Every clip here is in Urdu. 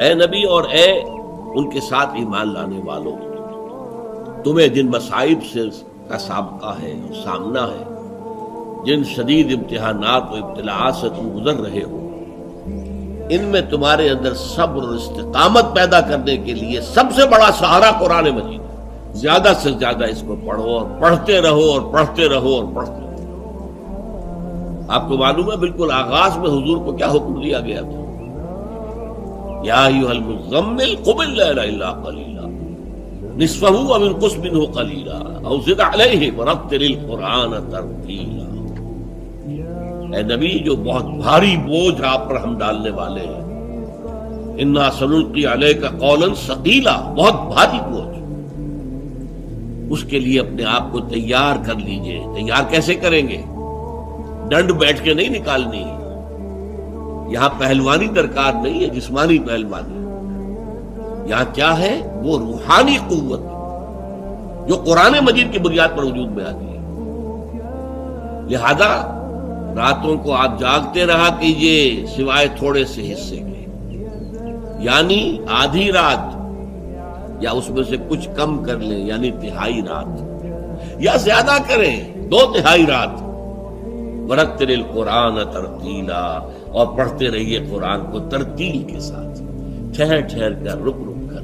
اے نبی اور اے ان کے ساتھ ایمان لانے والوں، تمہیں جن مصائب سے کا سابقہ ہے اور سامنا ہے، جن شدید امتحانات و ابتلاءات سے تم گزر رہے ہو، ان میں تمہارے اندر صبر اور استقامت پیدا کرنے کے لیے سب سے بڑا سہارا قرآن مجید ہے۔ زیادہ سے زیادہ اس کو پڑھو اور پڑھتے رہو اور پڑھتے رہو اور پڑھتے رہو۔ آپ کو معلوم ہے بالکل آغاز میں حضور کو کیا حکم دیا گیا تھا؟ یا ایھا المزمل قم اللیل الا قلیلا نصفہ او انقص منہ قلیلا او زد علیہ ورتل القرآن ترتیلا۔ اے نبی، جو بہت بھاری بوجھ آپ پر ہم ڈالنے والے ہیں، انا سنلقی علیک قولا ثقیلا، بہت بھاری بوجھ، اس کے لیے اپنے آپ کو تیار کر لیجئے۔ تیار کیسے کریں گے؟ ڈنڈ بیٹھ کے نہیں نکالنی، یہاں پہلوانی درکار نہیں ہے، جسمانی پہلوانی۔ یہاں کیا ہے؟ وہ روحانی قوت جو قرآن مجید کی بنیاد پر وجود میں آتی ہے۔ لہذا راتوں کو آپ جاگتے رہا کیجئے سوائے تھوڑے سے حصے کے، یعنی آدھی رات یا اس میں سے کچھ کم کر لیں، یعنی تہائی رات، یا زیادہ کریں 2/3 رات۔ ورتل القرآن ترتیلا، اور پڑھتے رہیے قرآن کو ترتیل کے ساتھ، ٹھہر ٹھہر کر، رک رک کر۔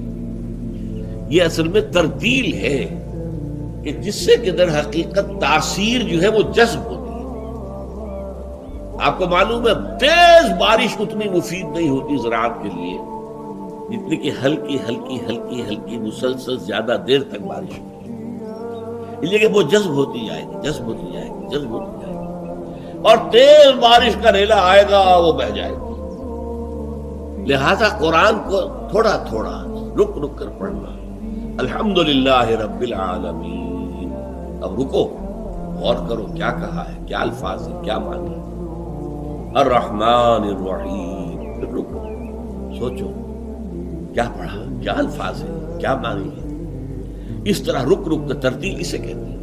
یہ اصل میں ترتیل ہے کہ جس سے کہ در حقیقت تاثیر جو ہے وہ جذب ہوتی ہے۔ آپ کو معلوم ہے تیز بارش اتنی مفید نہیں ہوتی زراعت کے لیے جتنی کہ ہلکی ہلکی ہلکی ہلکی مسلسل زیادہ دیر تک بارش ہوتی ہے، اس لیے کہ وہ جذب ہوتی جائے گی، جذب ہوتی جائے گی، جذب ہوتی جائے گی، اور تیز بارش کا ریلا آئے گا وہ بہہ جائے گی۔ لہذا قرآن کو تھوڑا تھوڑا رک رک کر پڑھنا۔ الحمدللہ رب العالمین۔ اب رکو، غور کرو کیا کہا ہے، کیا الفاظ ہے، کیا معنی ہے۔ الرحمن الرحیم، پھر رکو، سوچو کیا پڑھا، کیا الفاظ ہے، کیا معنی ہے۔ اس طرح رک رک کر ترتیل اسے کہتے ہیں۔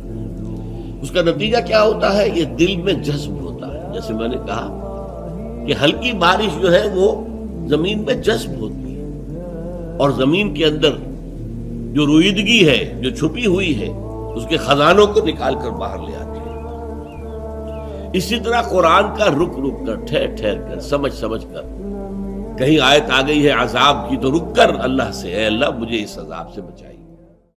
اس کا نتیجہ کیا ہوتا ہے؟ یہ دل میں جذب ہوتا ہے۔ جیسے میں نے کہا کہ ہلکی بارش جو ہے وہ زمین میں جذب ہوتی ہے، اور زمین کے اندر جو رویدگی ہے، جو چھپی ہوئی ہے، اس کے خزانوں کو نکال کر باہر لے آتی ہے۔ اسی طرح قرآن کا رک رک کر، ٹھہر ٹھہر کر، سمجھ سمجھ کر۔ کہیں آیت آ گئی ہے عذاب کی تو رک کر اللہ سے، اے اللہ مجھے اس عذاب سے بچائیے۔